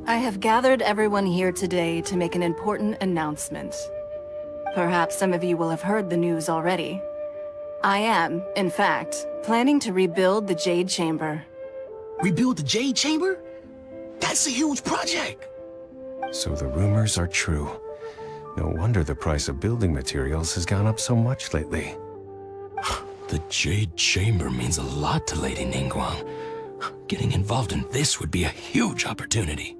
I have gathered everyone here today to make an important announcement. Perhaps some of you will have heard the news already. I am, in fact, planning to rebuild the Jade Chamber. Rebuild the Jade Chamber? That's a huge project! So the rumors are true. No wonder the price of building materials has gone up so much lately. The Jade Chamber means a lot to Lady Ningguang. Getting involved in this would be a huge opportunity.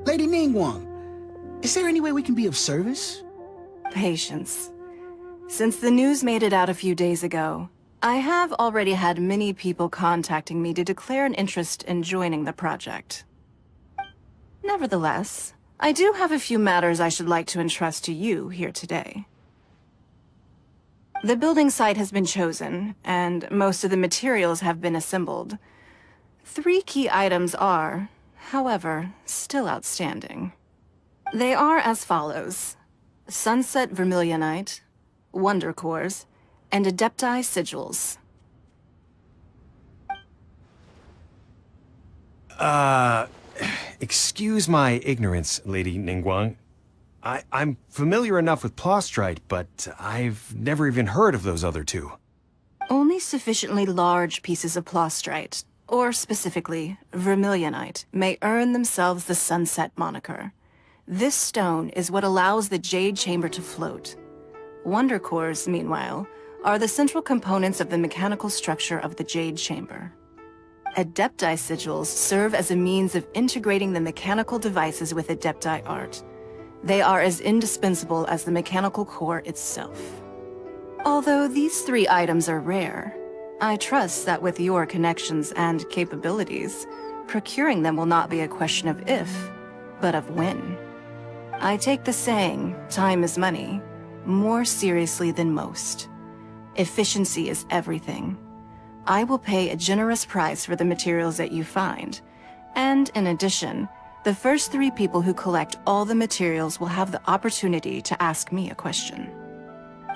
Lady Ningguang, is there any way we can be of service? Patience. Since the news made it out a few days ago, I have already had many people contacting me to declare an interest in joining the project. Nevertheless, I do have a few matters I should like to entrust to you here today. The building site has been chosen, and most of the materials have been assembled. 3 key items are, however, still outstanding. They are as follows: Sunset Vermilionite, Wonder Cores, and Adepti Sigils. Excuse my ignorance, Lady Ningguang. I'm familiar enough with Plostrite, but I've never even heard of those other 2. Only sufficiently large pieces of Plostrite, or specifically, Vermilionite, may earn themselves the Sunset moniker. This stone is what allows the Jade Chamber to float. Wonder Cores, meanwhile, are the central components of the mechanical structure of the Jade Chamber. Adepti Sigils serve as a means of integrating the mechanical devices with Adepti art. They are as indispensable as the mechanical core itself. Although these 3 items are rare, I trust that with your connections and capabilities, procuring them will not be a question of if, but of when. I take the saying, time is money, more seriously than most. Efficiency is everything. I will pay a generous price for the materials that you find, and in addition, the first 3 people who collect all the materials will have the opportunity to ask me a question.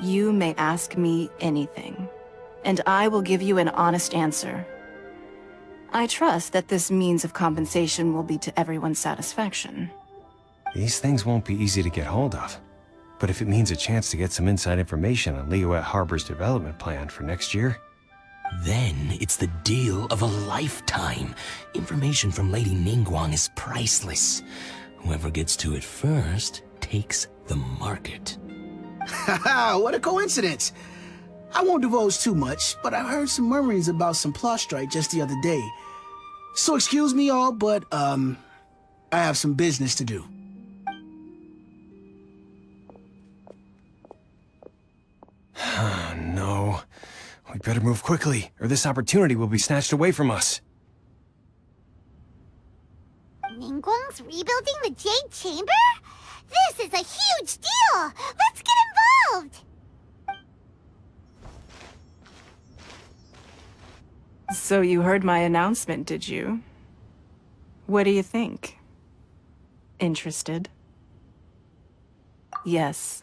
You may ask me anything, and I will give you an honest answer. I trust that this means of compensation will be to everyone's satisfaction. These things won't be easy to get hold of. But if it means a chance to get some inside information on Liyuet Harbor's development plan for next year... Then it's the deal of a lifetime. Information from Lady Ningguang is priceless. Whoever gets to it first takes the market. Haha, what a coincidence! I won't divulge too much, but I heard some murmurings about some Plostrite just the other day. So excuse me all, but, I have some business to do. No. We better move quickly, or this opportunity will be snatched away from us. Ningguang's rebuilding the Jade Chamber? This is a huge deal! Let's get involved! So you heard my announcement, did you? What do you think? Interested? Yes.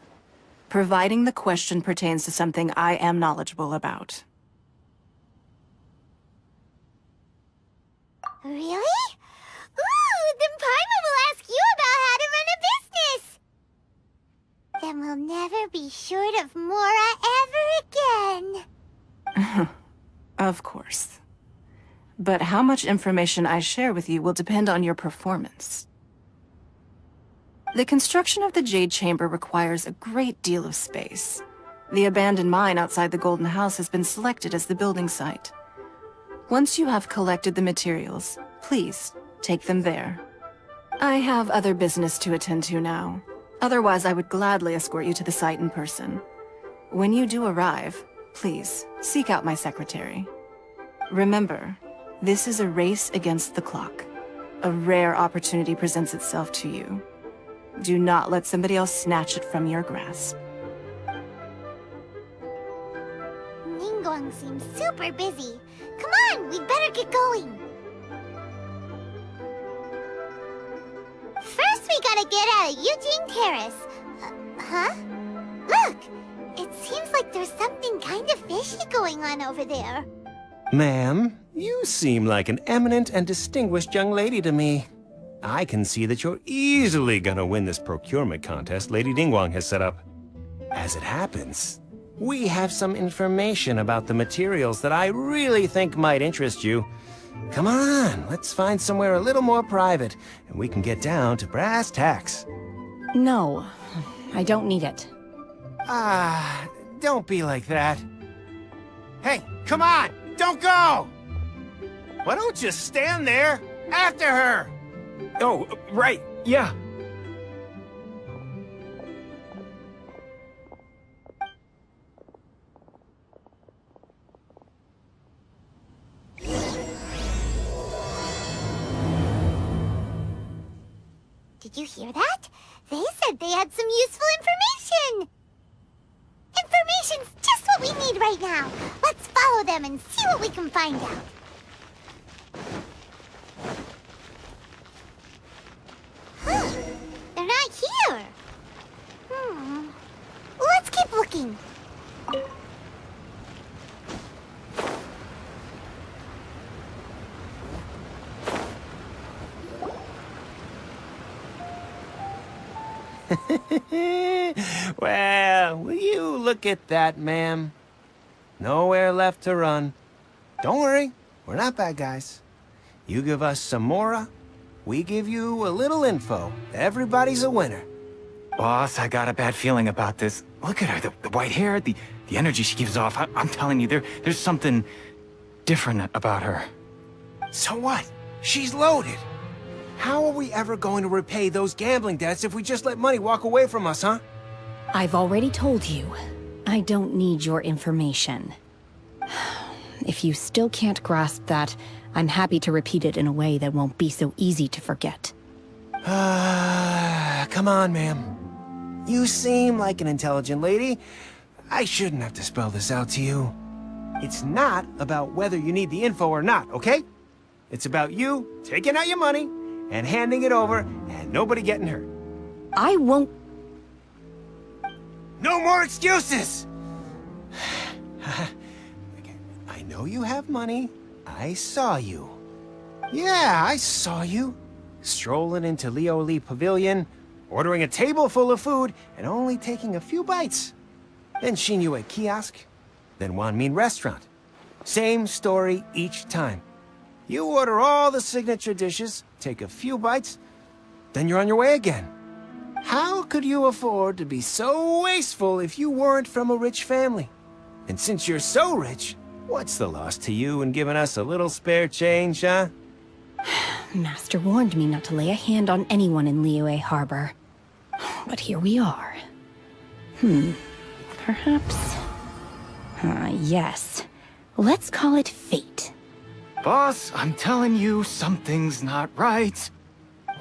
Providing the question pertains to something I am knowledgeable about. Really? Ooh, then Paimon will ask you about how to run a business! Then we'll never be short of Mora ever again. Of course. But how much information I share with you will depend on your performance. The construction of the Jade Chamber requires a great deal of space. The abandoned mine outside the Golden House has been selected as the building site. Once you have collected the materials, please take them there. I have other business to attend to now. Otherwise, I would gladly escort you to the site in person. When you do arrive, please seek out my secretary. Remember, this is a race against the clock. A rare opportunity presents itself to you. Do not let somebody else snatch it from your grasp. Ningguang seems super busy. Come on, we'd better get going. First, we gotta get out of Eugene Terrace. Huh? There's something kind of fishy going on over there. Ma'am, you seem like an eminent and distinguished young lady to me. I can see that you're easily gonna win this procurement contest Lady Ningguang has set up. As it happens, we have some information about the materials that I really think might interest you. Come on, let's find somewhere a little more private, and we can get down to brass tacks. No, I don't need it. Don't be like that. Hey, come on, don't go! Why don't you stand there after her? Oh, right, yeah. Did you hear that? They said they had some useful information! Information's just what we need right now. Let's follow them and see what we can find out. Huh. They're not here. Let's keep looking. Well, will you look at that, ma'am? Nowhere left to run. Don't worry, we're not bad guys. You give us some mora, we give you a little info. Everybody's a winner. Boss, I got a bad feeling about this. Look at her, the white hair, the energy she gives off. I'm telling you, there's something different about her. So what? She's loaded. How are we ever going to repay those gambling debts if we just let money walk away from us, huh? I've already told you, I don't need your information. If you still can't grasp that, I'm happy to repeat it in a way that won't be so easy to forget. Come on, ma'am. You seem like an intelligent lady. I shouldn't have to spell this out to you. It's not about whether you need the info or not, okay? It's about you taking out your money and handing it over and nobody getting hurt. I won't... No more excuses! I know you have money. I saw you. Yeah, I saw you. Strolling into Leo Lee Pavilion, ordering a table full of food, and only taking a few bites. Then Xinyue Kiosk, then Wanmin Restaurant. Same story each time. You order all the signature dishes, take a few bites, then you're on your way again. How could you afford to be so wasteful if you weren't from a rich family? And since you're so rich, what's the loss to you in giving us a little spare change, huh? Master warned me not to lay a hand on anyone in Liyue Harbor. But here we are. Perhaps... yes. Let's call it fate. Boss, I'm telling you, something's not right.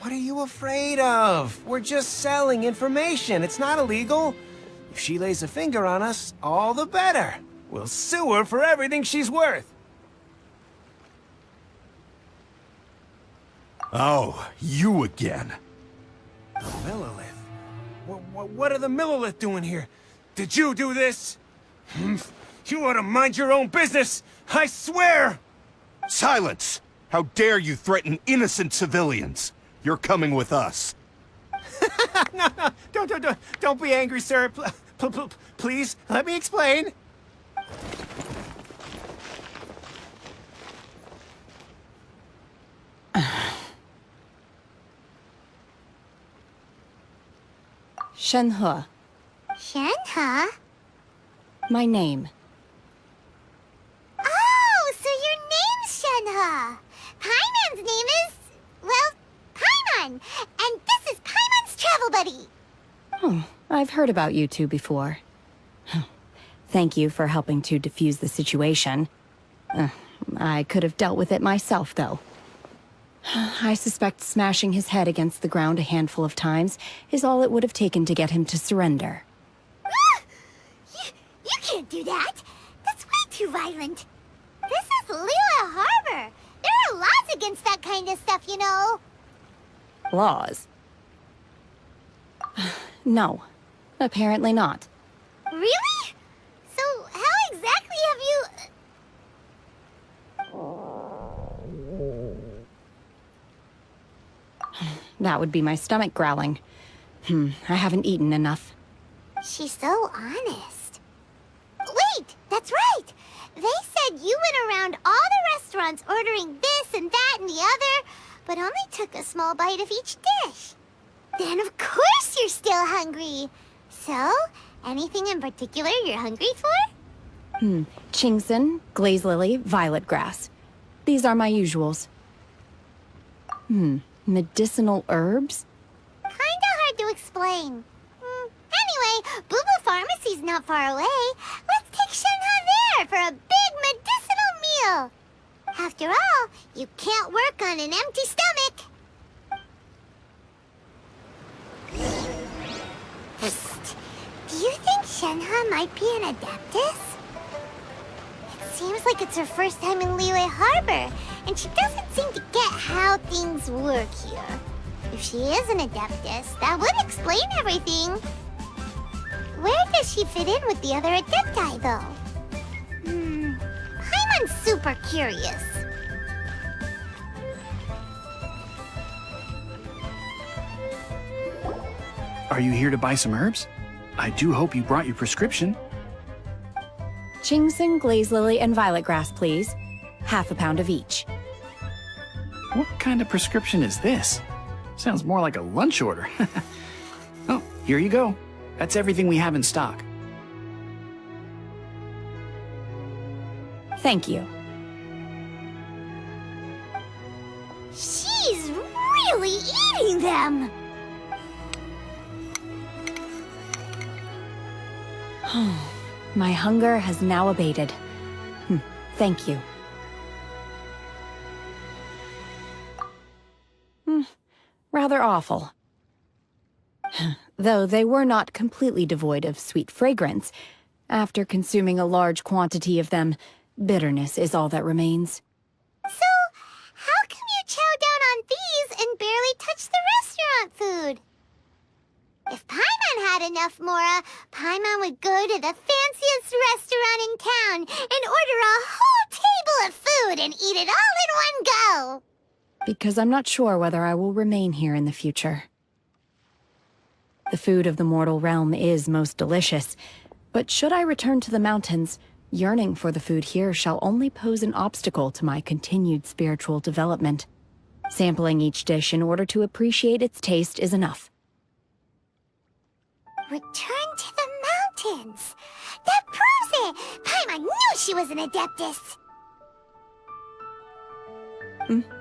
What are you afraid of? We're just selling information. It's not illegal. If she lays a finger on us, all the better. We'll sue her for everything she's worth. Oh, you again. The Millilith? What are the Millilith doing here? Did you do this? You ought to mind your own business! I swear! Silence! How dare you threaten innocent civilians? You're coming with us. No, don't be angry, sir. Please, let me explain. Shenhe, Shenhe? my name. Oh, so your name's Shenhe. Paimon's name is... well, Paimon. And this is Paimon's travel buddy. Oh, I've heard about you two before. Thank you for helping to defuse the situation. I could have dealt with it myself, though. I suspect smashing his head against the ground a handful of times is all it would have taken to get him to surrender. You can't do that. That's way too violent. This is Liyue Harbor. There are laws against that kind of stuff, you know. Laws? No, apparently not. Really? So That would be my stomach growling. I haven't eaten enough. She's so honest. Wait, that's right! They said you went around all the restaurants ordering this and that and the other, but only took a small bite of each dish. Then of course you're still hungry. So, anything in particular you're hungry for? Chingson, glaze lily, violet grass. These are my usuals. Medicinal herbs? Kinda hard to explain. Anyway, Booba Pharmacy's not far away. Let's take Shenhe there for a big medicinal meal. After all, you can't work on an empty stomach. Psst. Do you think Shenhe might be an Adeptus? It seems like it's her first time in Liyue Harbor, and she doesn't seem to get how things work here. If she is an Adeptus, that would explain everything. Where does she fit in with the other Adepti, though? I'm super curious. Are you here to buy some herbs? I do hope you brought your prescription. Chingson, glaze lily, and violet grass, please. Half a pound of each. What kind of prescription is this? Sounds more like a lunch order. Oh, here you go. That's everything we have in stock. Thank you. She's really eating them! My hunger has now abated. Thank you. Rather awful. Though they were not completely devoid of sweet fragrance. After consuming a large quantity of them, bitterness is all that remains. So, how come you chow down on these and barely touch the restaurant food? If Paimon had enough Mora, Paimon would go to the fanciest restaurant in town and order a whole table of food and eat it all in one go. Because I'm not sure whether I will remain here in the future. The food of the mortal realm is most delicious, but should I return to the mountains, yearning for the food here shall only pose an obstacle to my continued spiritual development. Sampling each dish in order to appreciate its taste is enough. Return to the mountains! That proves it! Paimon knew she was an Adeptus!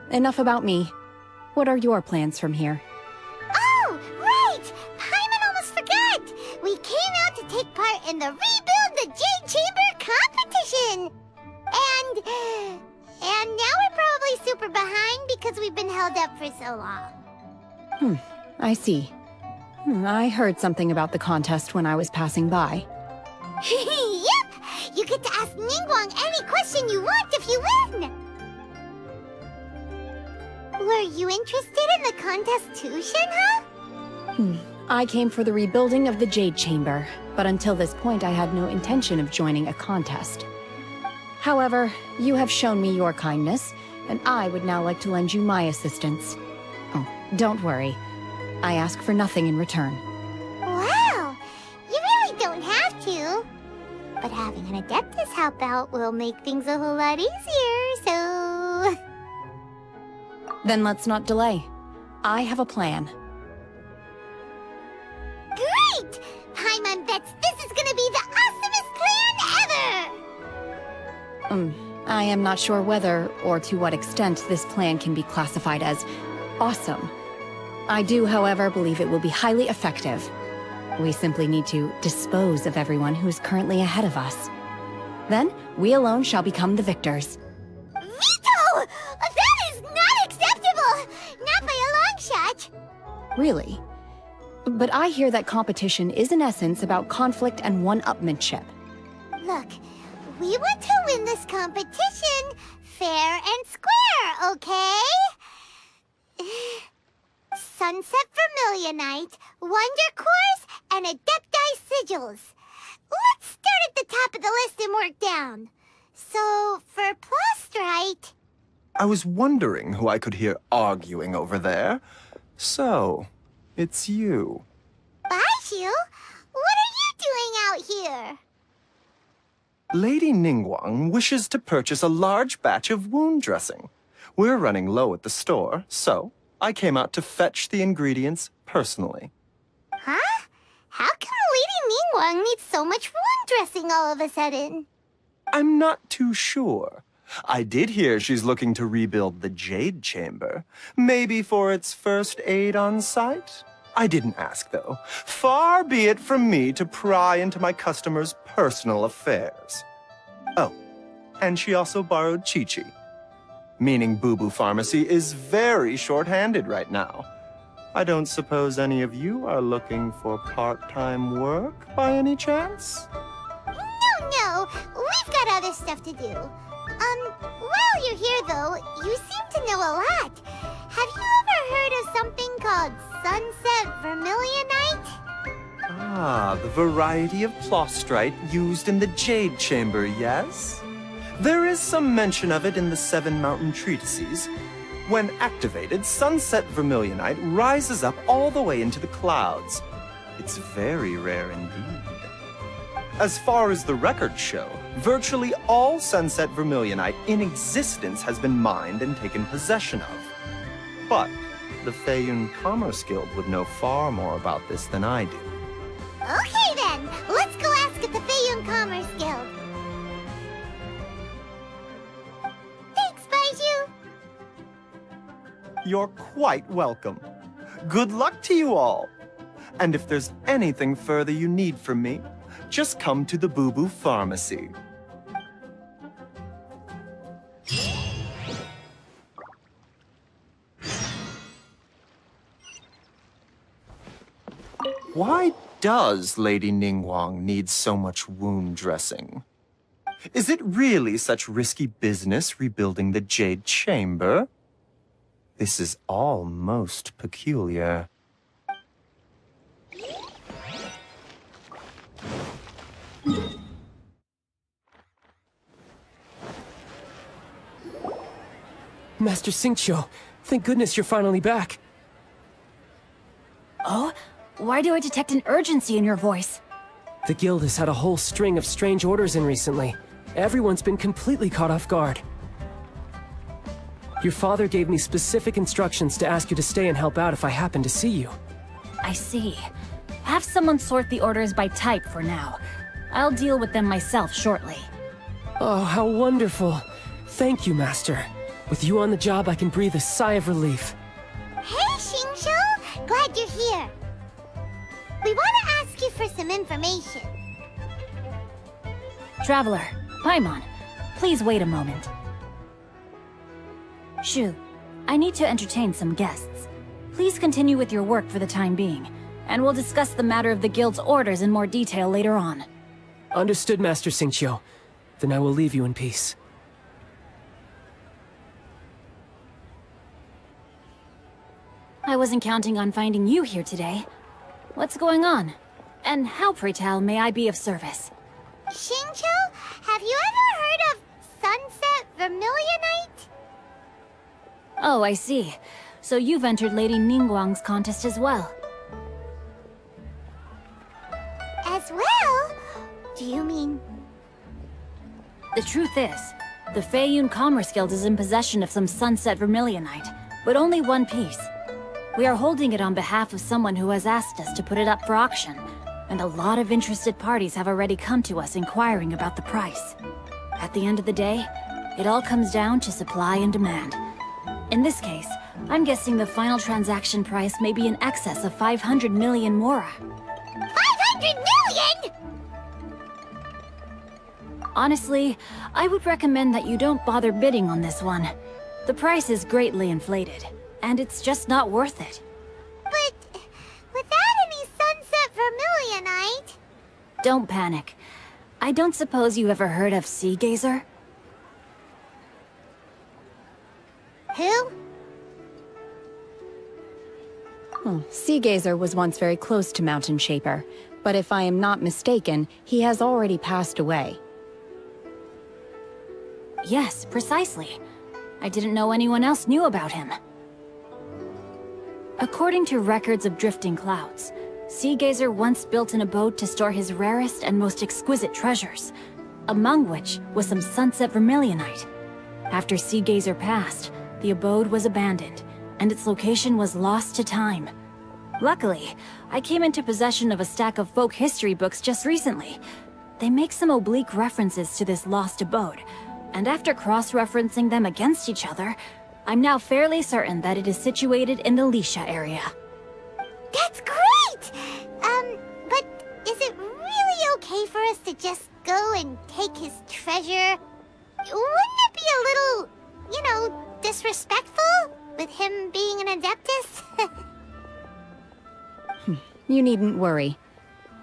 Enough about me. What are your plans from here? Oh, right! Paimon almost forgot! We came out to take part in the Rebuild the Jade Chamber competition! And now we're probably super behind because we've been held up for so long. I see. I heard something about the contest when I was passing by. Yep! You get to ask Ningguang any question you want if you win! Were you interested in the contest too, Shenhe? I came for the rebuilding of the Jade Chamber, but until this point I had no intention of joining a contest. However, you have shown me your kindness, and I would now like to lend you my assistance. Oh, don't worry. I ask for nothing in return. Wow! You really don't have to. But having an Adeptus help out will make things a whole lot easier, so... Then let's not delay. I have a plan. Great! Paimon bets this is gonna be the awesomest plan ever! I am not sure whether or to what extent this plan can be classified as awesome. I do, however, believe it will be highly effective. We simply need to dispose of everyone who is currently ahead of us. Then, we alone shall become the victors. Veto! That is not acceptable! Not by a long shot! Really? But I hear that competition is in essence about conflict and one-upmanship. Look, we want to win this competition fair and square, okay? Sunset Vermilionite, Wonder Cores, and Adepti Sigils. Let's start at the top of the list and work down. So, for Plastrite... I was wondering who I could hear arguing over there. So, it's you. Baiju? What are you doing out here? Lady Ningguang wishes to purchase a large batch of wound dressing. We're running low at the store, so I came out to fetch the ingredients personally. Huh? How come Lady Ningguang needs so much wound dressing all of a sudden? I'm not too sure. I did hear she's looking to rebuild the Jade Chamber. Maybe for its first aid on site? I didn't ask, though. Far be it from me to pry into my customers' personal affairs. Oh, and she also borrowed Chi-Chi. Meaning Boo Boo Pharmacy is very short-handed right now. I don't suppose any of you are looking for part-time work by any chance? No, we've got other stuff to do. While you're here though, you seem to know a lot. Have you ever heard of something called Sunset Vermilionite? Ah, the variety of plostrite used in the Jade Chamber, yes? There is some mention of it in the Seven Mountain Treatises. When activated, Sunset Vermilionite rises up all the way into the clouds. It's very rare indeed. As far as the records show, virtually all Sunset Vermilionite in existence has been mined and taken possession of. But the Feiyun Commerce Guild would know far more about this than I do. Okay then, let's go ask at the Feiyun Commerce Guild. Thanks, Baiju. You're quite welcome. Good luck to you all. And if there's anything further you need from me, just come to the Boo Boo Pharmacy. Why does Lady Ningguang need so much wound dressing? Is it really such risky business rebuilding the Jade Chamber? This is all most peculiar. Master Xingqiu, thank goodness you're finally back. Oh? Why do I detect an urgency in your voice? The guild has had a whole string of strange orders in recently. Everyone's been completely caught off guard. Your father gave me specific instructions to ask you to stay and help out if I happen to see you. I see. Have someone sort the orders by type for now. I'll deal with them myself shortly. Oh, how wonderful. Thank you, Master. With you on the job, I can breathe a sigh of relief. Hey, Xingqiu! Glad you're here. We want to ask you for some information. Traveler, Paimon, please wait a moment. Shu, I need to entertain some guests. Please continue with your work for the time being, and we'll discuss the matter of the guild's orders in more detail later on. Understood, Master Xingqiu. Then I will leave you in peace. I wasn't counting on finding you here today. What's going on? And how, pray tell, may I be of service? Xingqiu, have you ever heard of Sunset Vermilionite? Oh, I see. So you've entered Lady Ningguang's contest as well. As well? Do you mean... The truth is, the Feiyun Commerce Guild is in possession of some Sunset Vermilionite, but only one piece. We are holding it on behalf of someone who has asked us to put it up for auction, and a lot of interested parties have already come to us inquiring about the price. At the end of the day, it all comes down to supply and demand. In this case, I'm guessing the final transaction price may be in excess of 500 million mora. 500 million?! Honestly, I would recommend that you don't bother bidding on this one. The price is greatly inflated, and it's just not worth it. But without any Sunset Vermilionite... Don't panic. I don't suppose you ever heard of Seagaze? Who? Seagaze was once very close to Mountain Shaper, but if I am not mistaken, he has already passed away. Yes, precisely. I didn't know anyone else knew about him. According to records of drifting clouds, Seagazer once built an abode to store his rarest and most exquisite treasures, among which was some sunset vermilionite. After Seagazer passed, the abode was abandoned, and its location was lost to time. Luckily, I came into possession of a stack of folk history books just recently. They make some oblique references to this lost abode, and after cross-referencing them against each other, I'm now fairly certain that it is situated in the Lisha area. That's great! But is it really okay for us to just go and take his treasure? Wouldn't it be a little, disrespectful? With him being an Adeptus? You needn't worry.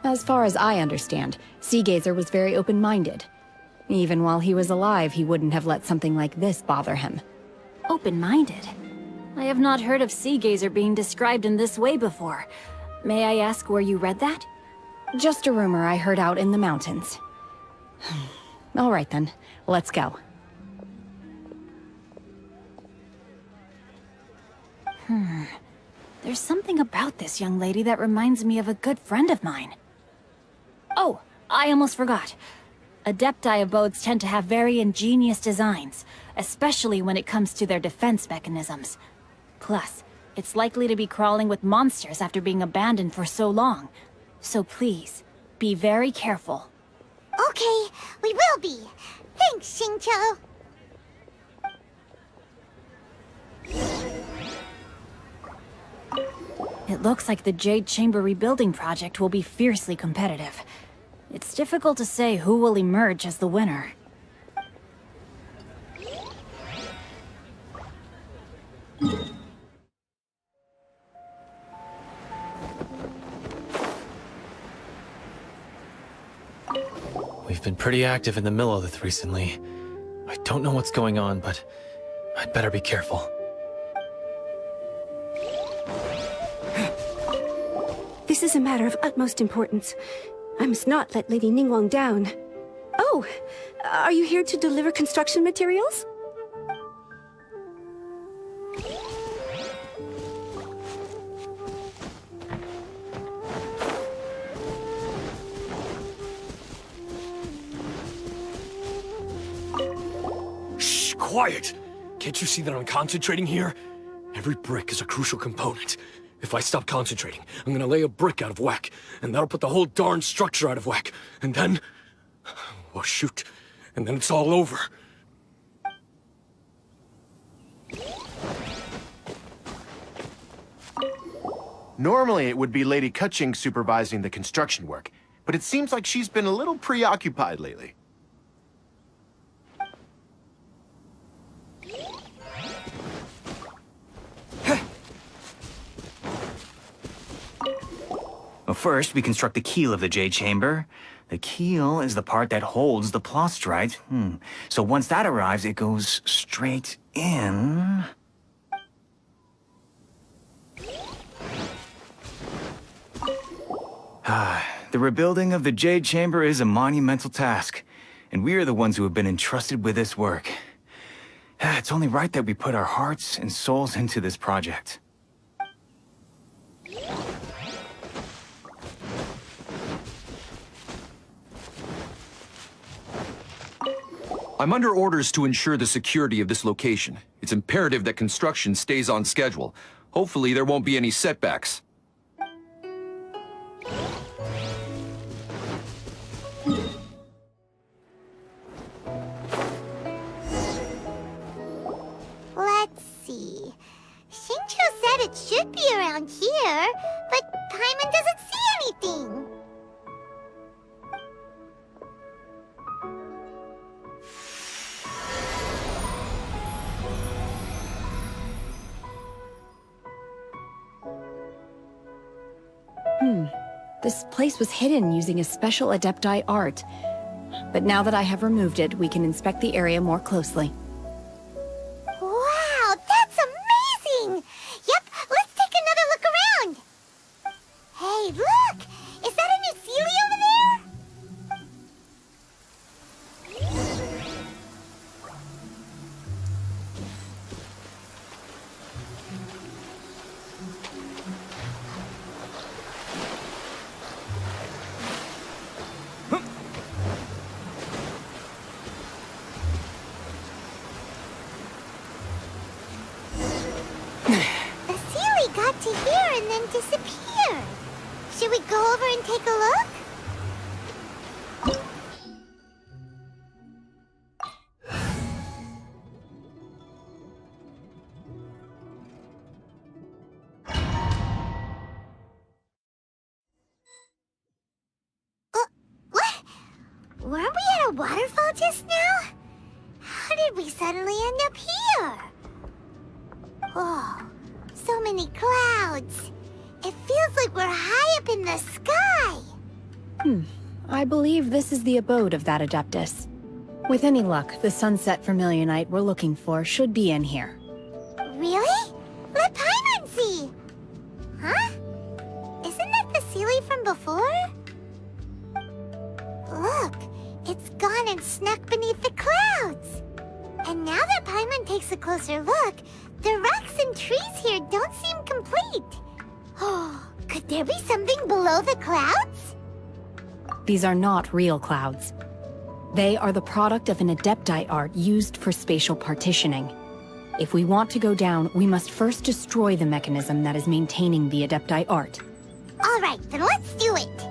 As far as I understand, Seagazer was very open-minded. Even while he was alive, he wouldn't have let something like this bother him. Open-minded? I have not heard of Seagazer being described in this way before. May I ask where you read that? Just a rumor I heard out in the mountains. All right then, let's go. There's something about this young lady that reminds me of a good friend of mine. Oh, I almost forgot. Adepti abodes tend to have very ingenious designs, especially when it comes to their defense mechanisms. Plus, it's likely to be crawling with monsters after being abandoned for so long. So please, be very careful. Okay, we will be. Thanks, Xingqiu. It looks like the Jade Chamber rebuilding project will be fiercely competitive. It's difficult to say who will emerge as the winner. We've been pretty active in the Millelith recently. I don't know what's going on, but I'd better be careful. This is a matter of utmost importance. I must not let Lady Ningguang down. Oh, are you here to deliver construction materials? Shh, quiet! Can't you see that I'm concentrating here? Every brick is a crucial component. If I stop concentrating, I'm gonna lay a brick out of whack, and that'll put the whole darn structure out of whack. And then... well, shoot. And then it's all over. Normally it would be Lady Keqing supervising the construction work, but it seems like she's been a little preoccupied lately. Well, first, we construct the keel of the Jade Chamber. The keel is the part that holds the plostrite. So once that arrives, it goes straight in. The rebuilding of the Jade Chamber is a monumental task, and we are the ones who have been entrusted with this work. It's only right that we put our hearts and souls into this project. I'm under orders to ensure the security of this location. It's imperative that construction stays on schedule. Hopefully there won't be any setbacks. Let's see. Xingqiu said it should be around here, but Paimon doesn't see anything. This place was hidden using a special Adepti art. But now that I have removed it, we can inspect the area more closely. Wow, that's amazing! Yep, let's take another look around. Hey, look! Is that a new Sealy over there? here and then disappear. Should we go over and take a look? What? Weren't we at a waterfall just now? How did we suddenly end up here? Oh, so many clouds. It feels like we're high up in the sky. I believe this is the abode of that Adeptus. With any luck, the sunset vermilionite we're looking for should be in here. Really? Let Paimon see. Huh? Isn't that the Sealy from before? Look, it's gone and snuck beneath the clouds. And now that Paimon takes a closer look, the rocks and trees here don't seem complete. Oh, could there be something below the clouds? These are not real clouds. They are the product of an Adepti art used for spatial partitioning. If we want to go down, we must first destroy the mechanism that is maintaining the Adepti art. All right, then let's do it.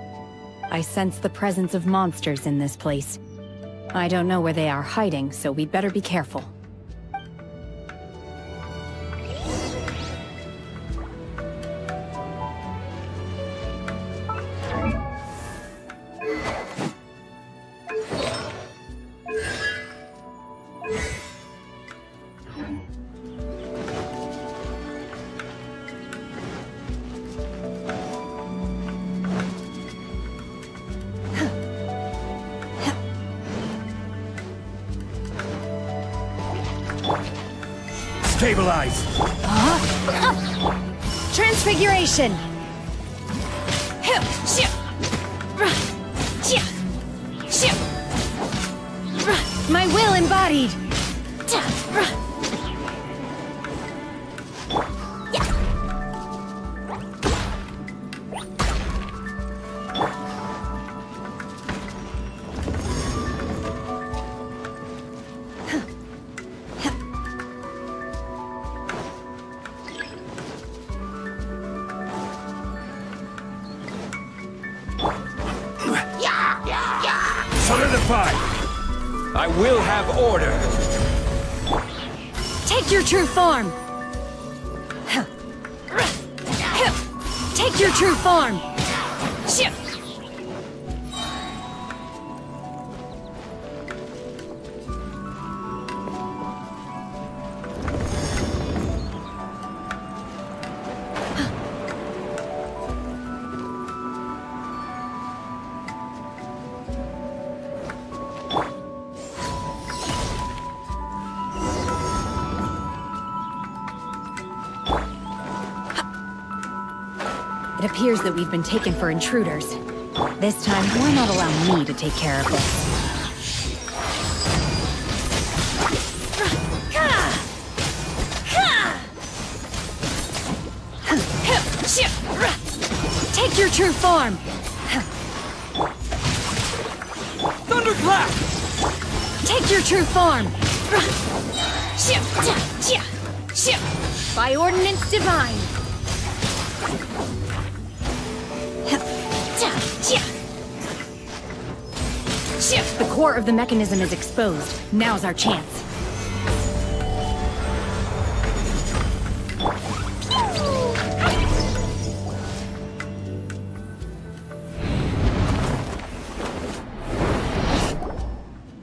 I sense the presence of monsters in this place. I don't know where they are hiding, so we'd better be careful. Stabilize! Transfiguration! My will embodied! Solidify! I will have order! Take your true form! Take your true form! It appears that we've been taken for intruders. This time, why not allow me to take care of this? Take your true form! Thunderclap! Take your true form! By ordinance divine! The core of the mechanism is exposed. Now's our chance.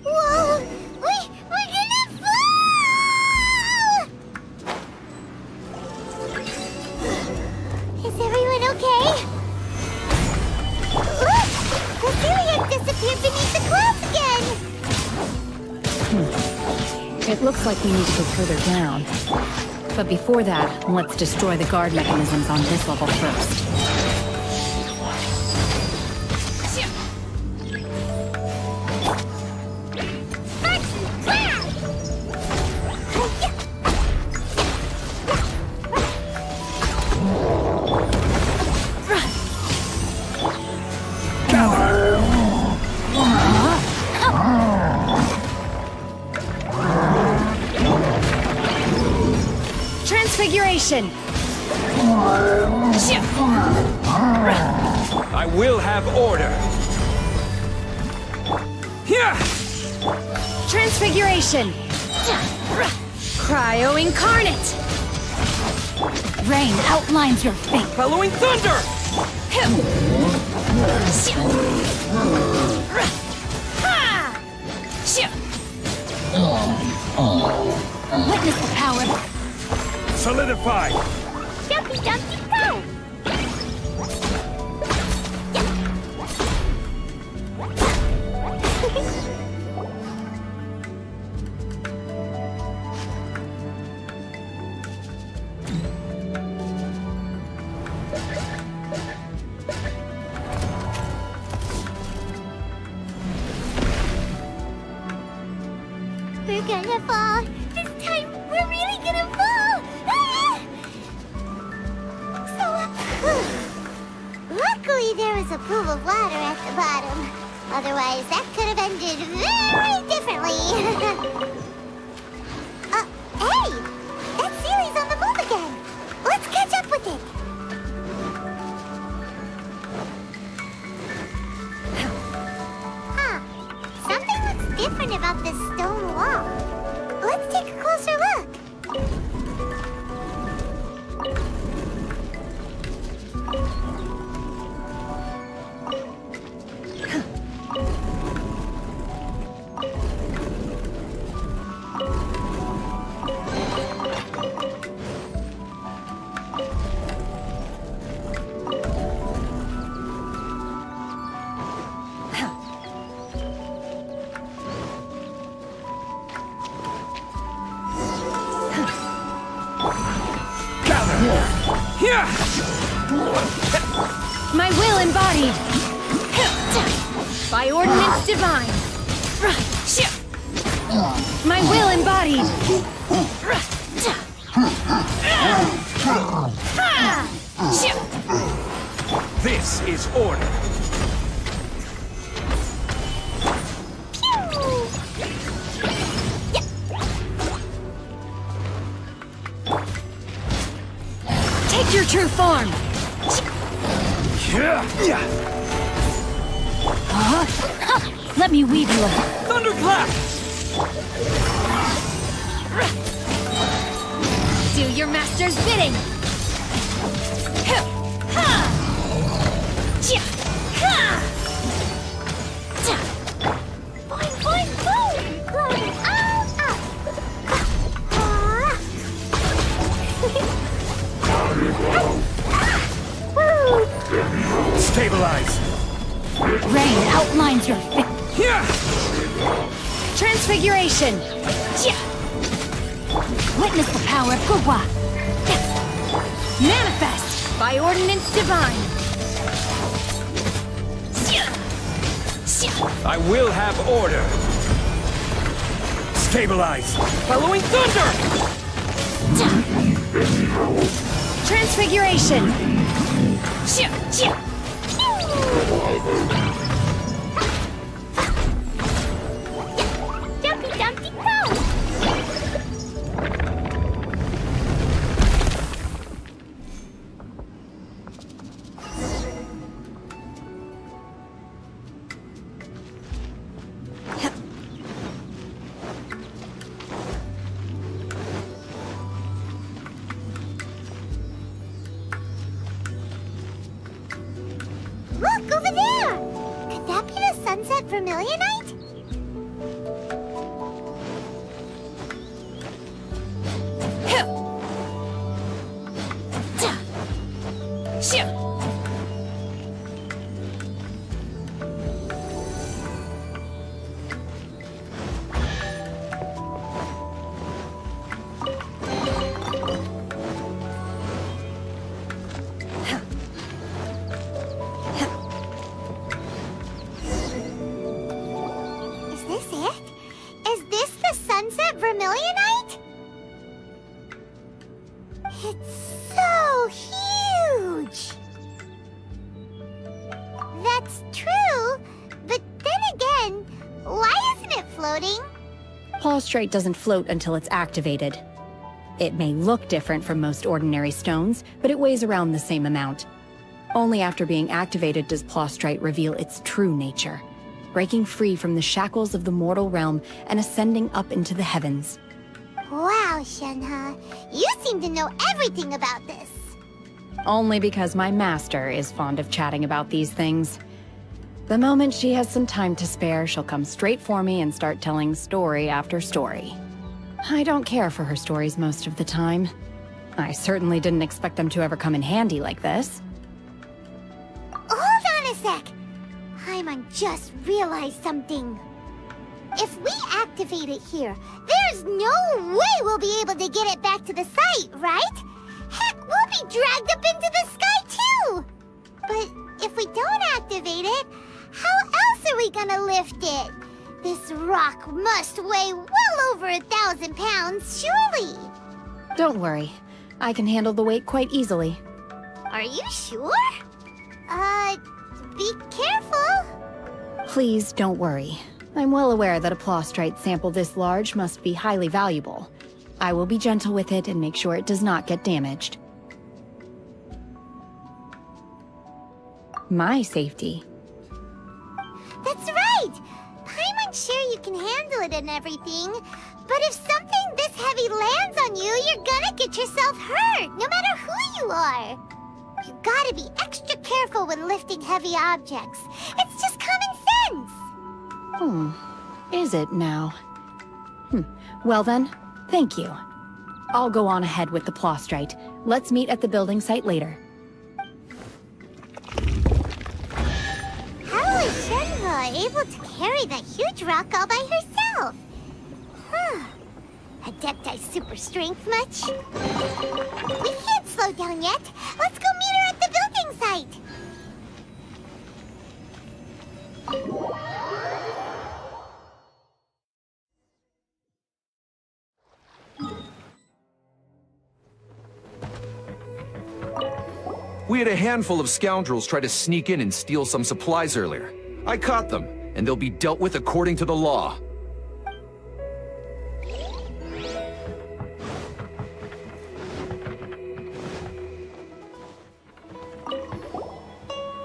Whoa! We're gonna fall! Is everyone okay? Look! The Celiac disappeared beneath the clouds again! It looks like we need to go further down. But before that, let's destroy the guard mechanisms on this level first. Transfiguration! I will have order. Here! Transfiguration! Cryo Incarnate! Rain outlines your fate. Bellowing thunder! Witness the power. Solidify! Jumpy, jumpy, go! We're gonna fall. This time, we're really gonna fall. Ah! Luckily, there was a pool of water at the bottom. Otherwise, that could have ended very differently. Hey! That Sealy's on the move again. Let's catch up with it. Huh. Something looks different about this stone wall. Let's take a closer look. Here! My will embodied! By ordinance divine! My will embodied! This is order. Take your true form! Let me weave you a Thunderclap! Do your master's bidding! Boing, boing, boing! Glowing all up! Stabilize! rain outlines your fate. Here! Transfiguration! Witness the power of Gugwa. Manifest by ordinance divine! I will have order. Stabilize! Following thunder! Transfiguration! Jumpy, jumpy, go! Look, over there! Could that be the Sunset Vermilionite? Is this it? Is this the Sunset Vermilionite? It's so huge! That's true, but then again, why isn't it floating? Plaustrate doesn't float until it's activated. It may look different from most ordinary stones, but it weighs around the same amount. Only after being activated does Plostrite reveal its true nature, breaking free from the shackles of the mortal realm and ascending up into the heavens. Wow, Shenhe. You seem to know everything about this. Only because my master is fond of chatting about these things. The moment she has some time to spare, she'll come straight for me and start telling story after story. I don't care for her stories most of the time. I certainly didn't expect them to ever come in handy like this. Hold on a sec. Paimon just realized something. If we activate it here, there's no way we'll be able to get it back to the site, right? Heck, we'll be dragged up into the sky too! But if we don't activate it, how else are we gonna lift it? This rock must weigh well over 1,000 pounds, surely! Don't worry. I can handle the weight quite easily. Are you sure? Be careful! Please don't worry. I'm well aware that a Plostrite sample this large must be highly valuable. I will be gentle with it and make sure it does not get damaged. My safety. That's right! Paimon's sure you can handle it and everything, but if something this heavy lands on you, you're gonna get yourself hurt, no matter who you are. You gotta be extra careful when lifting heavy objects. It's just common sense! Is it now? Well then, thank you. I'll go on ahead with the Plostrite. Let's meet at the building site later. How is Shenhe able to carry that huge rock all by herself? Adepti super strength much? We can't slow down yet. Let's go meet her at the building site. We had a handful of scoundrels try to sneak in and steal some supplies earlier. I caught them, and they'll be dealt with according to the law.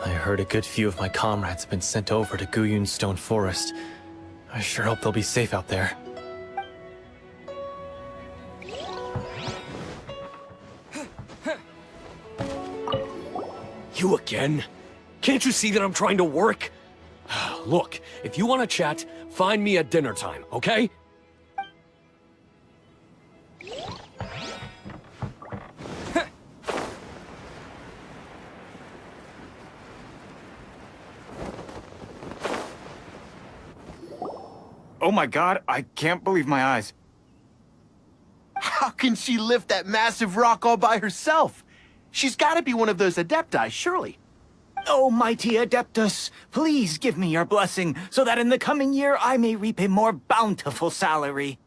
I heard a good few of my comrades have been sent over to Guyun Stone Forest. I sure hope they'll be safe out there. You again? Can't you see that I'm trying to work? Look, if you want to chat, find me at dinner time, okay? Oh my god, I can't believe my eyes. How can she lift that massive rock all by herself? She's gotta be one of those Adepti, surely. Oh, mighty Adeptus, please give me your blessing, so that in the coming year I may reap a more bountiful salary.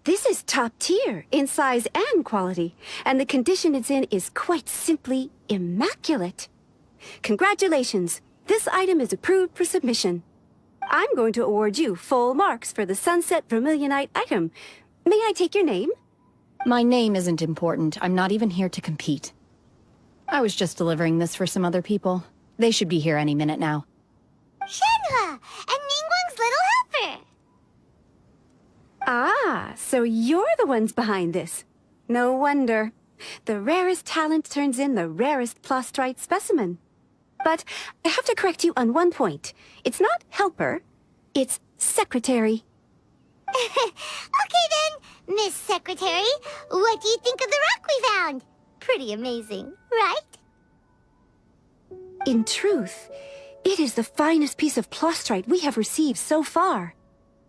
This is top tier in size and quality, and the condition it's in is quite simply immaculate. Congratulations, this item is approved for submission. I'm going to award you full marks for the Sunset Vermilionite item. May I take your name? My name isn't important. I'm not even here to compete. I was just delivering this for some other people. They should be here any minute now. Shenhe! And Ningguang's little helper! Ah, so you're the ones behind this. No wonder. The rarest talent turns in the rarest Plostrite specimen. But I have to correct you on one point. It's not helper, it's secretary. Okay then, Miss Secretary, what do you think of the rock we found? Pretty amazing, right? In truth, it is the finest piece of Plostrite we have received so far.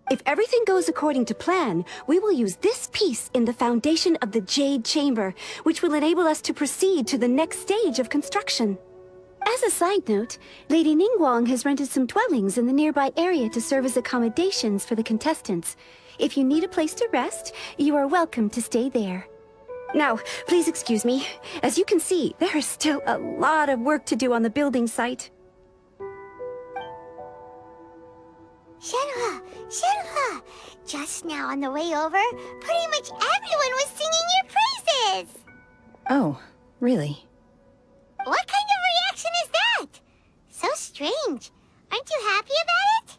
If everything goes according to plan, we will use this piece in the foundation of the Jade Chamber, which will enable us to proceed to the next stage of construction. As a side note, Lady Ningguang has rented some dwellings in the nearby area to serve as accommodations for the contestants. If you need a place to rest, you are welcome to stay there. Now, please excuse me. As you can see, there is still a lot of work to do on the building site. Shenhe! Shenhe! Just now on the way over, pretty much everyone was singing your praises! Oh, really? What kind of reaction is that? So strange. Aren't you happy about it?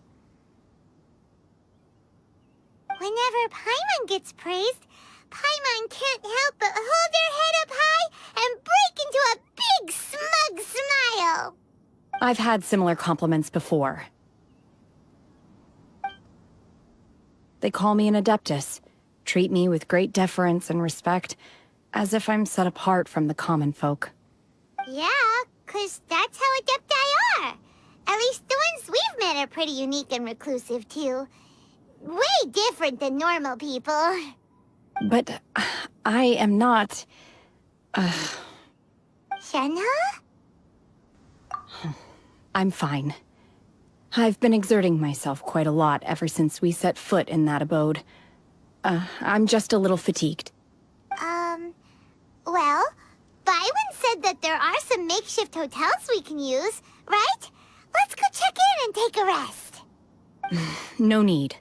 Whenever Paimon gets praised, Paimon can't help but hold their head up high and break into a big smug smile. I've had similar compliments before. They call me an adeptus, treat me with great deference and respect, as if I'm set apart from the common folk. Yeah, 'cause that's how adepti are. At least the ones we've met are pretty unique and reclusive, too. Way different than normal people. But I am not... Shenhe? I'm fine. I've been exerting myself quite a lot ever since we set foot in that abode. I'm just a little fatigued. Well, Bygones said that there are some makeshift hotels we can use, right? Let's go check in and take a rest. No need.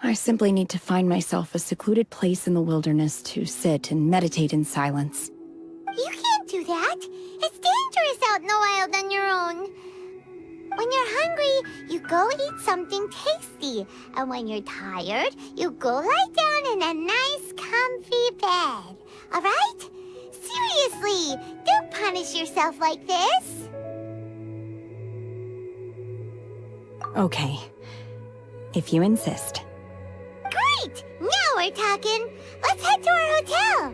I simply need to find myself a secluded place in the wilderness to sit and meditate in silence. You can't do that. It's dangerous out in the wild on your own. When you're hungry, you go eat something tasty. And when you're tired, you go lie down in a nice, comfy bed. All right? Seriously, don't punish yourself like this. Okay. If you insist. Great! Now we're talking. Let's head to our hotel.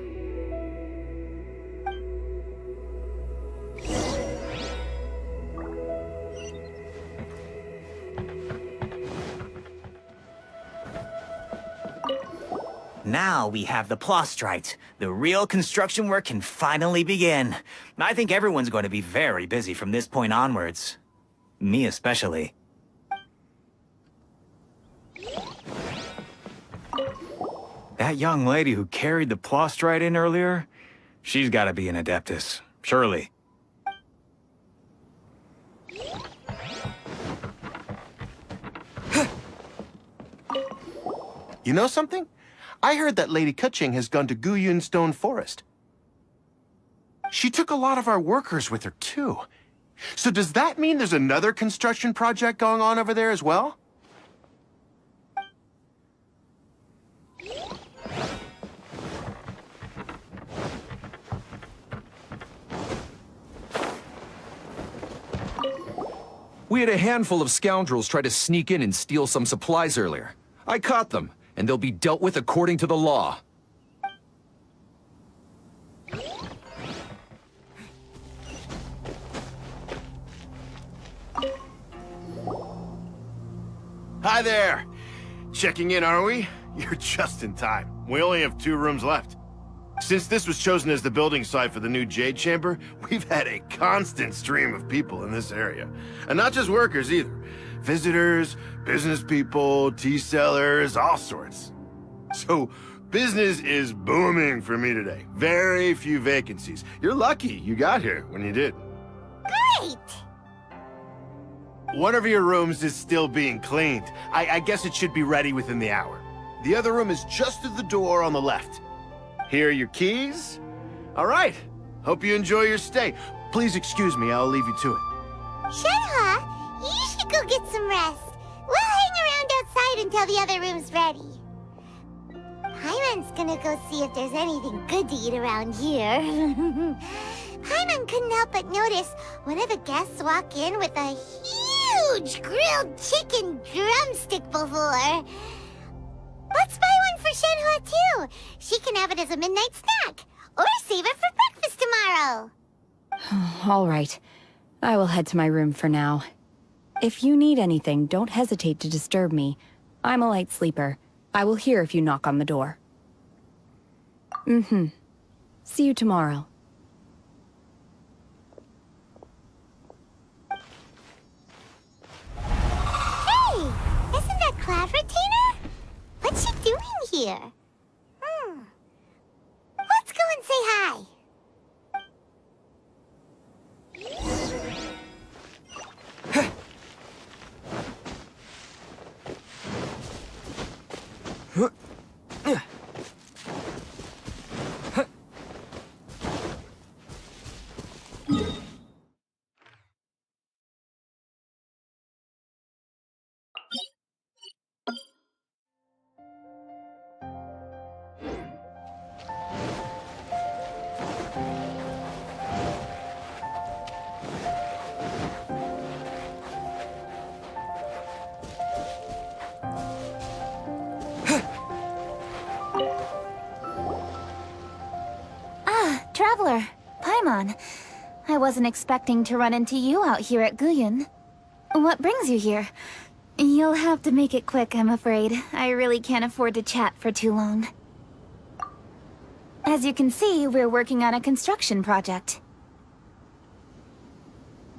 Now we have the Plostrite. The real construction work can finally begin. I think everyone's going to be very busy from this point onwards. Me especially. That young lady who carried the Plostrite in earlier, she's gotta be an adeptus, surely. You know something? I heard that Lady Keqing has gone to Guyun Stone Forest. She took a lot of our workers with her, too. So does that mean there's another construction project going on over there as well? We had a handful of scoundrels try to sneak in and steal some supplies earlier. I caught them, and they'll be dealt with according to the law. Hi there! Checking in, are we? You're just in time. We only have 2 rooms left. Since this was chosen as the building site for the new Jade Chamber, we've had a constant stream of people in this area. And not just workers either. Visitors, business people, tea sellers, all sorts. So, business is booming for me today. Very few vacancies. You're lucky you got here when you did. Great! One of your rooms is still being cleaned. I guess it should be ready within the hour. The other room is just at the door on the left. Here are your keys. All right. Hope you enjoy your stay. Please excuse me, I'll leave you to it. Shenhe, you should go get some rest. We'll hang around outside until the other room's ready. Paimon's gonna go see if there's anything good to eat around here. Paimon couldn't help but notice one of the guests walk in with a huge grilled chicken drumstick before. Let's buy one for Shenhe too. She can have it as a midnight snack. Or save it for breakfast tomorrow. All right. I will head to my room for now. If you need anything, don't hesitate to disturb me. I'm a light sleeper. I will hear if you knock on the door. See you tomorrow. Hey! Isn't that Cloud Retainer? What's she doing here? Let's go and say hi. traveler, Paimon. I wasn't expecting to run into you out here at Guyun. What brings you here? You'll have to make it quick, I'm afraid. I really can't afford to chat for too long. As you can see, we're working on a construction project.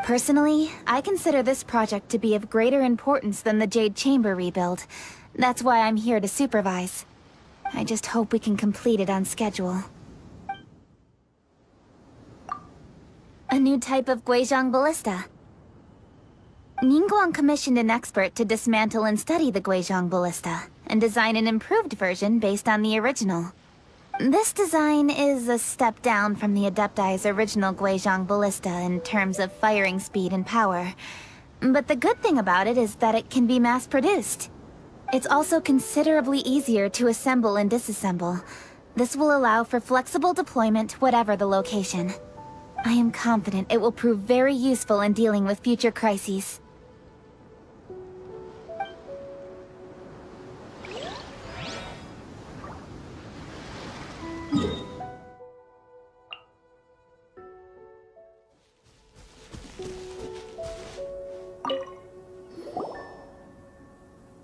Personally, I consider this project to be of greater importance than the Jade Chamber rebuild. That's why I'm here to supervise. I just hope we can complete it on schedule. A new type of Guizhong ballista. Ningguang commissioned an expert to dismantle and study the Guizhong ballista, and design an improved version based on the original. This design is a step down from the Adepti's original Guizhong ballista in terms of firing speed and power. But the good thing about it is that it can be mass-produced. It's also considerably easier to assemble and disassemble. This will allow for flexible deployment whatever the location. I am confident it will prove very useful in dealing with future crises.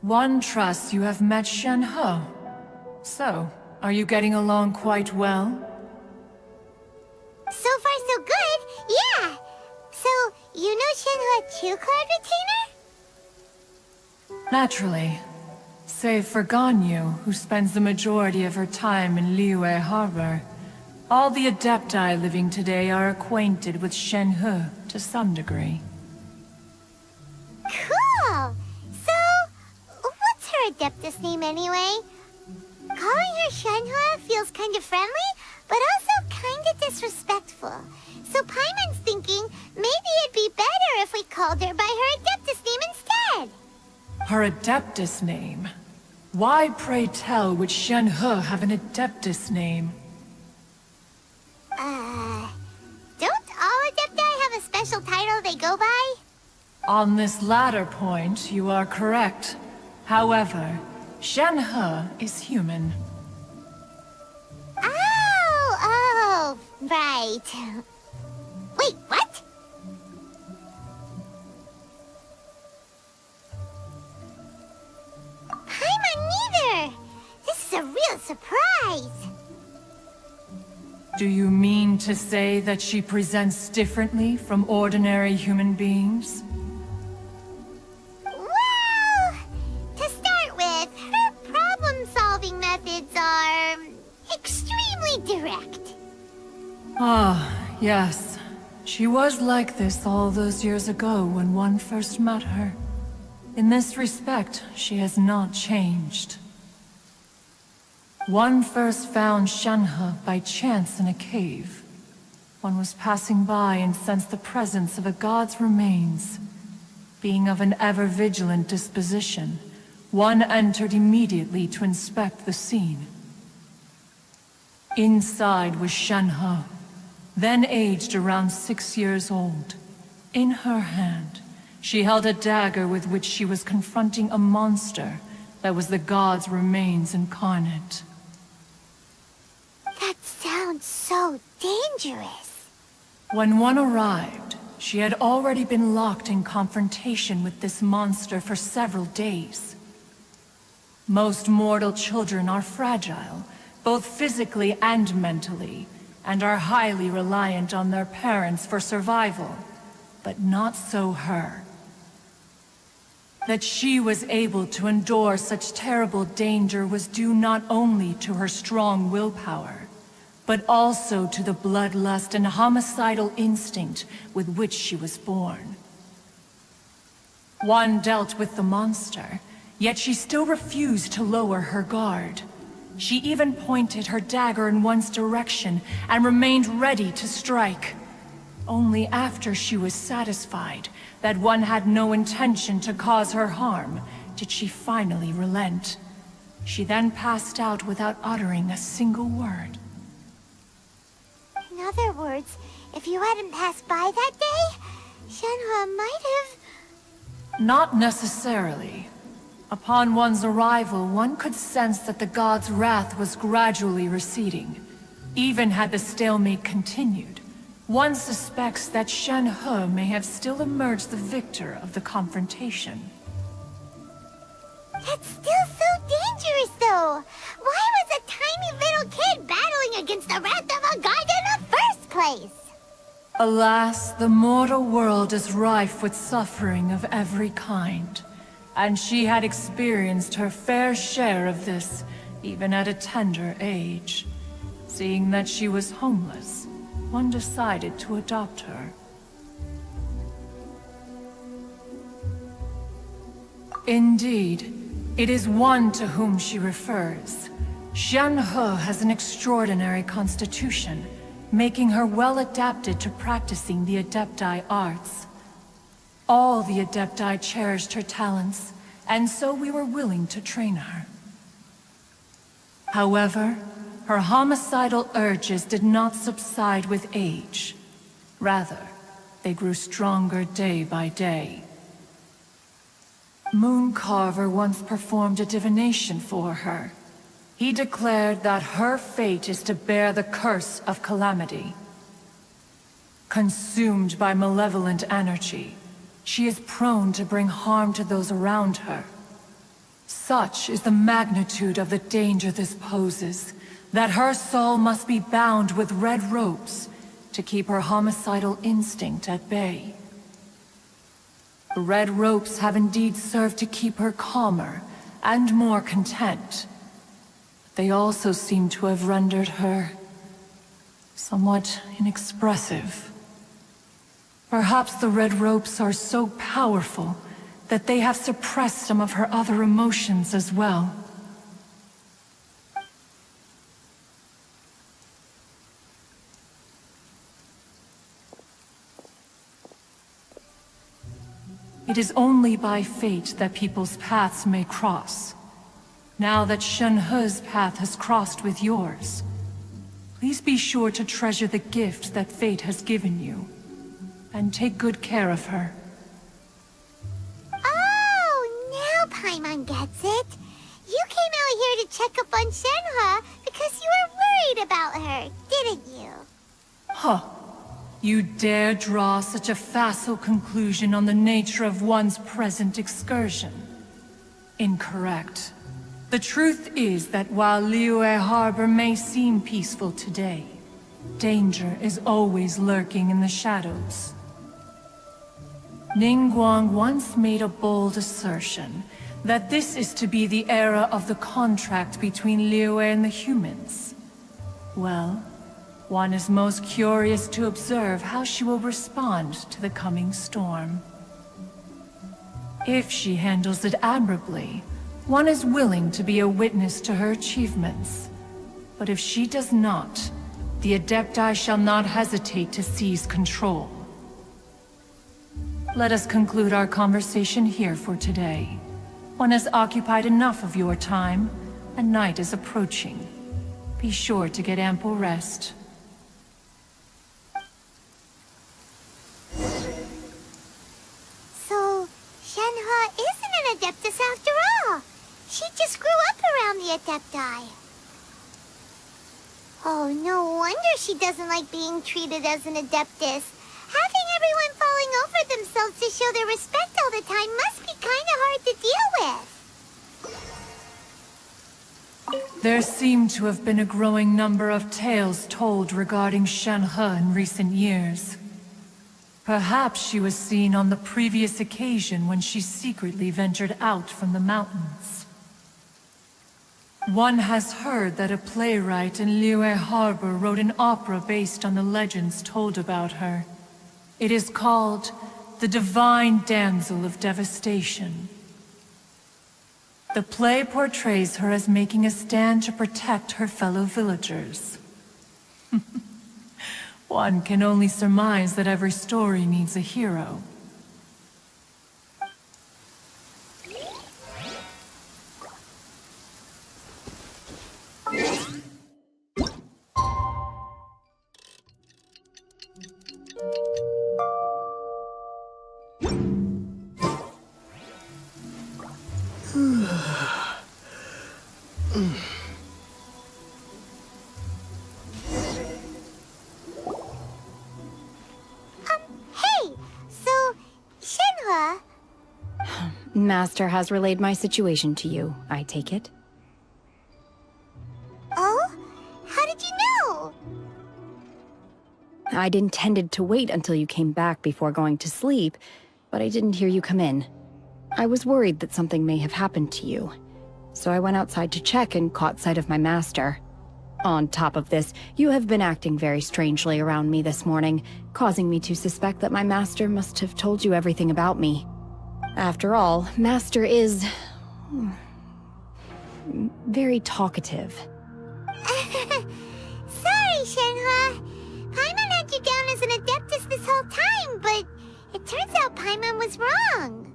One trusts you have met Shen-He. So, are you getting along quite well? So far so good, yeah! So, you know Shen-He too, Cloud Retainer? Naturally. Save for Ganyu, who spends the majority of her time in Liyue Harbor. All the Adepti living today are acquainted with Shen-He to some degree. Cool! So, what's her Adeptus name anyway? Calling her Shen-He feels kind of friendly, but also kind of disrespectful. So Paimon's thinking maybe it'd be better if we called her by her Adeptus name instead. Her Adeptus name? Why, pray tell, would Shen-He have an Adeptus name? Don't all Adepti have a special title they go by? On this latter point, you are correct. However, Shen-He is human. Oh, right. Wait, what? Paimon neither! This is a real surprise! Do you mean to say that she presents differently from ordinary human beings? Well, to start with, her problem-solving methods are extremely direct. Ah, yes. She was like this all those years ago when one first met her. In this respect, she has not changed. One first found Shen-He by chance in a cave. One was passing by and sensed the presence of a god's remains. Being of an ever-vigilant disposition, one entered immediately to inspect the scene. Inside was Shen-He, then aged around 6 years old. In her hand, she held a dagger with which she was confronting a monster that was the god's remains incarnate. That sounds so dangerous. When one arrived, she had already been locked in confrontation with this monster for several days. Most mortal children are fragile, both physically and mentally, and are highly reliant on their parents for survival. But not so her. That she was able to endure such terrible danger was due not only to her strong willpower, but also to the bloodlust and homicidal instinct with which she was born. One dealt with the monster, yet she still refused to lower her guard. She even pointed her dagger in one's direction and remained ready to strike. Only after she was satisfied that one had no intention to cause her harm did she finally relent. She then passed out without uttering a single word. In other words, if you hadn't passed by that day, Shen-He might have... Not necessarily. Upon one's arrival, one could sense that the god's wrath was gradually receding. Even had the stalemate continued, one suspects that Shen He may have still emerged the victor of the confrontation. That's still so dangerous, though. Why was a tiny little kid battling against the wrath of a god in the first place? Alas, the mortal world is rife with suffering of every kind, and she had experienced her fair share of this, even at a tender age. Seeing that she was homeless, one decided to adopt her. Indeed, it is one to whom she refers. Shen He has an extraordinary constitution, making her well adapted to practicing the Adepti arts. All the Adepti cherished her talents, and so we were willing to train her. However, her homicidal urges did not subside with age. Rather, they grew stronger day by day. Mooncarver once performed a divination for her. He declared that her fate is to bear the curse of calamity. Consumed by malevolent energy, she is prone to bring harm to those around her. Such is the magnitude of the danger this poses, that her soul must be bound with red ropes to keep her homicidal instinct at bay. The red ropes have indeed served to keep her calmer and more content. They also seem to have rendered her somewhat inexpressive. Perhaps the red ropes are so powerful that they have suppressed some of her other emotions as well. It is only by fate that people's paths may cross. Now that Shen He's path has crossed with yours, please be sure to treasure the gift that fate has given you, and take good care of her. Oh, now Paimon gets it. You came out here to check up on Shenhe because you were worried about her, didn't you? Huh. You dare draw such a facile conclusion on the nature of one's present excursion? Incorrect. The truth is that while Liyue Harbor may seem peaceful today, danger is always lurking in the shadows. Ningguang once made a bold assertion that this is to be the era of the contract between Liyue and the humans. Well, one is most curious to observe how she will respond to the coming storm. If she handles it admirably, one is willing to be a witness to her achievements. But if she does not, the Adepti shall not hesitate to seize control. Let us conclude our conversation here for today. One has occupied enough of your time, and night is approaching. Be sure to get ample rest. So, Shenhe isn't an Adeptus after all. She just grew up around the Adepti. Oh, no wonder she doesn't like being treated as an Adeptus. Having everyone falling over themselves to show their respect all the time must be kind of hard to deal with. There seem to have been a growing number of tales told regarding Shenhe in recent years. Perhaps she was seen on the previous occasion when she secretly ventured out from the mountains. One has heard that a playwright in Liyue Harbor wrote an opera based on the legends told about her. It is called The Divine Damsel of Devastation. The play portrays her as making a stand to protect her fellow villagers. One can only surmise that every story needs a hero. Master has relayed my situation to you, I take it? Oh? How did you know? I'd intended to wait until you came back before going to sleep, but I didn't hear you come in. I was worried that something may have happened to you, so I went outside to check and caught sight of my master. On top of this, you have been acting very strangely around me this morning, causing me to suspect that my master must have told you everything about me. After all, Master is... very talkative. Sorry, Shenhua. Paimon had you down as an Adeptus this whole time, but it turns out Paimon was wrong.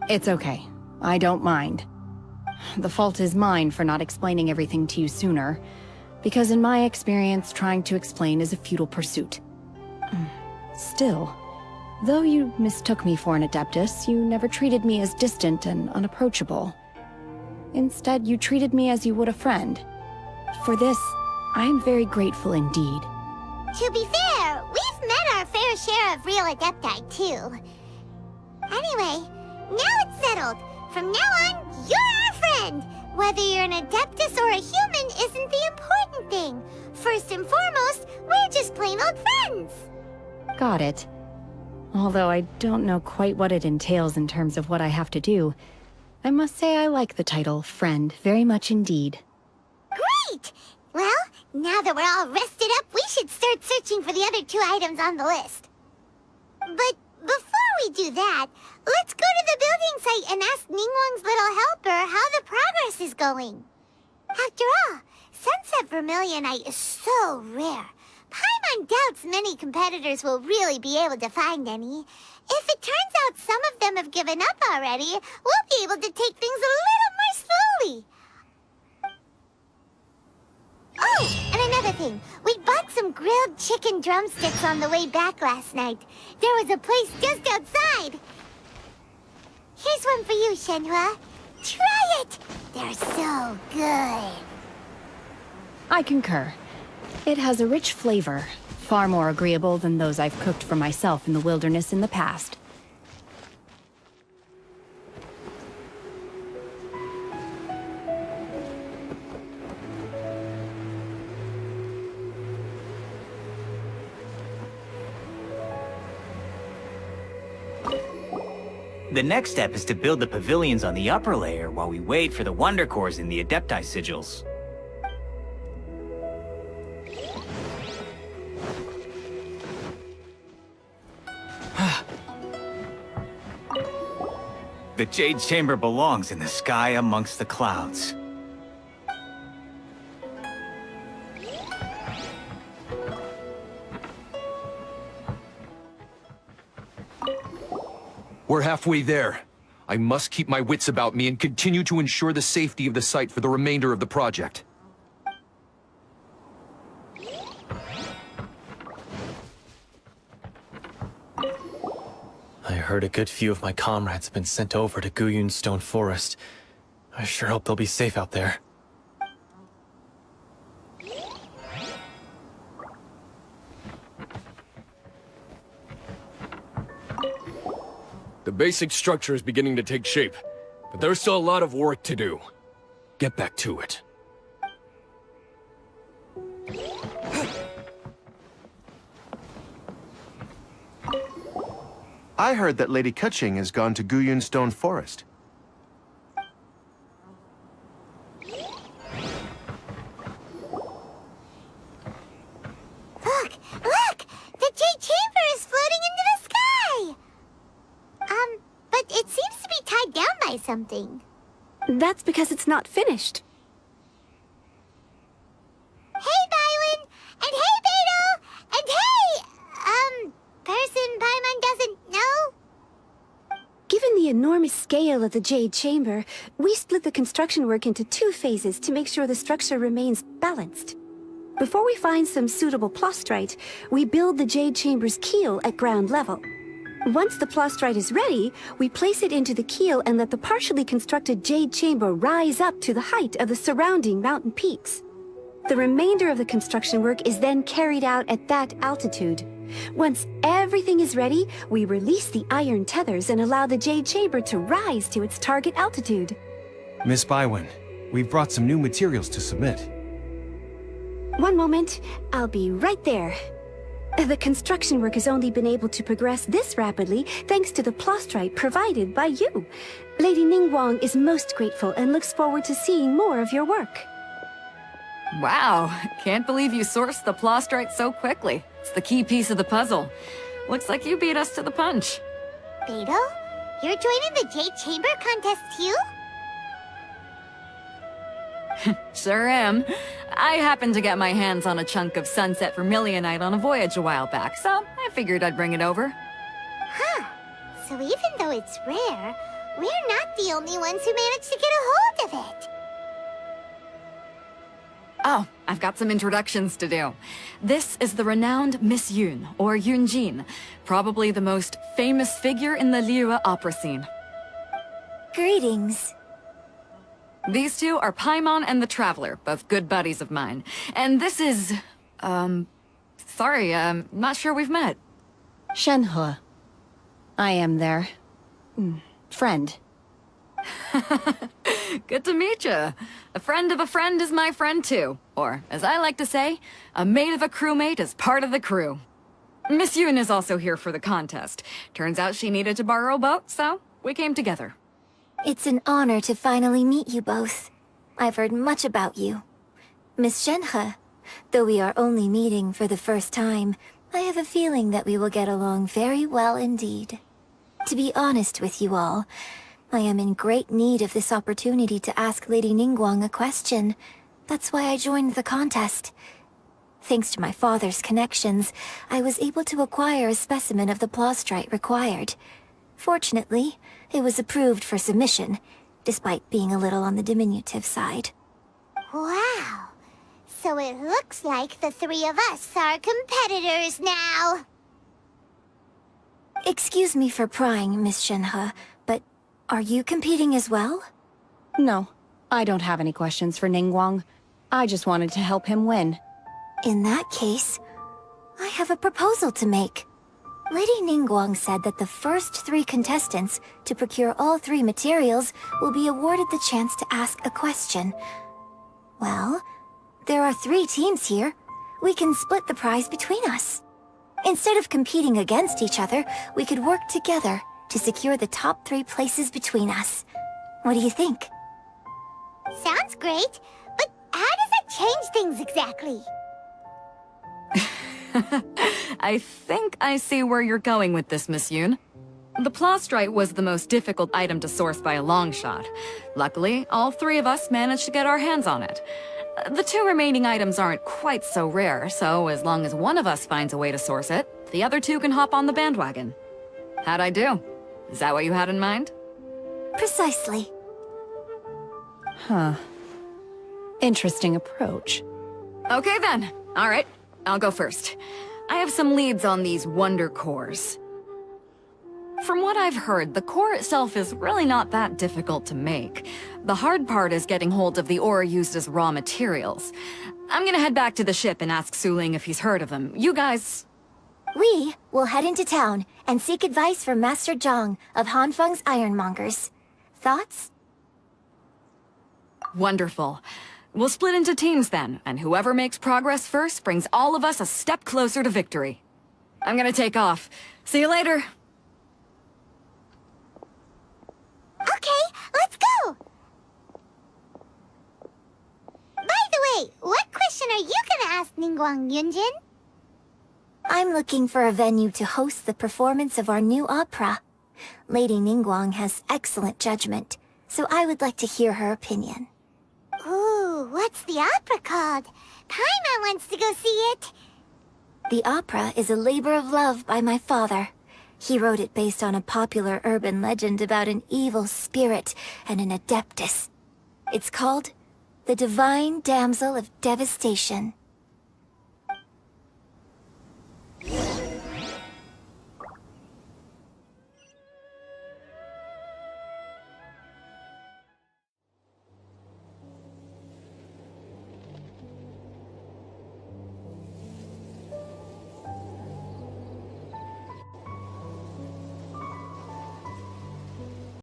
It's okay. I don't mind. The fault is mine for not explaining everything to you sooner, because in my experience, trying to explain is a futile pursuit. Still, though you mistook me for an Adeptus, you never treated me as distant and unapproachable. Instead, you treated me as you would a friend. For this, I am very grateful indeed. To be fair, we've met our fair share of real Adepti, too. Anyway, now it's settled. From now on, you're our friend! Whether you're an Adeptus or a human isn't the important thing. First and foremost, we're just plain old friends! Got it. Although I don't know quite what it entails in terms of what I have to do, I must say I like the title Friend very much indeed. Great! Well, now that we're all rested up, we should start searching for the other 2 items on the list. But before we do that, let's go to the building site and ask Ningguang's little helper how the progress is going. After all, Sunset Vermilionite is so rare. Paimon doubts many competitors will really be able to find any. If it turns out some of them have given up already, we'll be able to take things a little more slowly. Oh, and another thing. We bought some grilled chicken drumsticks on the way back last night. There was a place just outside. Here's one for you, Shenhua. Try it! They're so good. I concur. It has a rich flavor, far more agreeable than those I've cooked for myself in the wilderness in the past. The next step is to build the pavilions on the upper layer while we wait for the Wonder Cores in the Adepti sigils. The Jade Chamber belongs in the sky amongst the clouds. We're halfway there. I must keep my wits about me and continue to ensure the safety of the site for the remainder of the project. I heard a good few of my comrades have been sent over to Guyun Stone Forest. I sure hope they'll be safe out there. The basic structure is beginning to take shape, but there's still a lot of work to do. Get back to it. I heard that Lady Kuching has gone to Guyun Stone Forest. Look! The Jade Chamber is floating into the sky! But it seems to be tied down by something. That's because it's not finished. Hey, Byron! And hey, Beto! And hey! Person Paimon doesn't know? Given the enormous scale of the Jade Chamber, we split the construction work into 2 phases to make sure the structure remains balanced. Before we find some suitable plastrite, we build the Jade Chamber's keel at ground level. Once the plastrite is ready, we place it into the keel and let the partially constructed Jade Chamber rise up to the height of the surrounding mountain peaks. The remainder of the construction work is then carried out at that altitude. Once everything is ready, we release the iron tethers and allow the Jade Chamber to rise to its target altitude. Miss Bygones, we've brought some new materials to submit. One moment, I'll be right there. The construction work has only been able to progress this rapidly thanks to the plostrite provided by you. Lady Ningguang is most grateful and looks forward to seeing more of your work. Wow, can't believe you sourced the plostrite so quickly. It's the key piece of the puzzle. Looks like you beat us to the punch. Beidou, you're joining the Jade Chamber contest too? Sure am. I happened to get my hands on a chunk of sunset vermilionite on a voyage a while back, so I figured I'd bring it over. Huh. So even though it's rare, we're not the only ones who managed to get a hold of it. Oh, I've got some introductions to do. This is the renowned Miss Yun, or Yunjin, probably the most famous figure in the Liyue opera scene. Greetings. These two are Paimon and the Traveler, both good buddies of mine. And this is... sorry, not sure we've met. Shenhe. I am their... friend. Good to meet you. A friend of a friend is my friend too. Or, as I like to say, a mate of a crewmate is part of the crew. Miss Yun is also here for the contest. Turns out she needed to borrow a boat, so we came together. It's an honor to finally meet you both. I've heard much about you. Miss Shenhe, though we are only meeting for the first time, I have a feeling that we will get along very well indeed. To be honest with you all, I am in great need of this opportunity to ask Lady Ningguang a question. That's why I joined the contest. Thanks to my father's connections, I was able to acquire a specimen of the plostrite required. Fortunately, it was approved for submission, despite being a little on the diminutive side. Wow. So it looks like the three of us are competitors now. Excuse me for prying, Miss Shenhe, but are you competing as well? No, I don't have any questions for Ningguang. I just wanted to help him win. In that case, I have a proposal to make. Lady Ningguang said that the first 3 contestants to procure all 3 materials will be awarded the chance to ask a question. Well, there are 3 teams here. We can split the prize between us. Instead of competing against each other, we could work together to secure the top 3 places between us. What do you think? Sounds great, but how does that change things exactly? I think I see where you're going with this, Miss Yun. The plostrite was the most difficult item to source by a long shot. Luckily, all 3 of us managed to get our hands on it. The 2 remaining items aren't quite so rare, so as long as one of us finds a way to source it, the other 2 can hop on the bandwagon. How'd I do? Is that what you had in mind? Precisely. Huh. Interesting approach. Okay then. All right. I'll go first. I have some leads on these wonder cores. From what I've heard, the core itself is really not that difficult to make. The hard part is getting hold of the ore used as raw materials. I'm gonna head back to the ship and ask Suling if he's heard of them. You guys... We will head into town and seek advice from Master Zhang of Hanfeng's Ironmongers. Thoughts? Wonderful. We'll split into teams then, and whoever makes progress first brings all of us a step closer to victory. I'm gonna take off. See you later. Okay, let's go! By the way, what question are you gonna ask Ningguang, Yunjin? I'm looking for a venue to host the performance of our new opera. Lady Ningguang has excellent judgment, so I would like to hear her opinion. Ooh, what's the opera called? Paimon wants to go see it. The opera is a labor of love by my father. He wrote it based on a popular urban legend about an evil spirit and an adeptus. It's called The Divine Damsel of Devastation.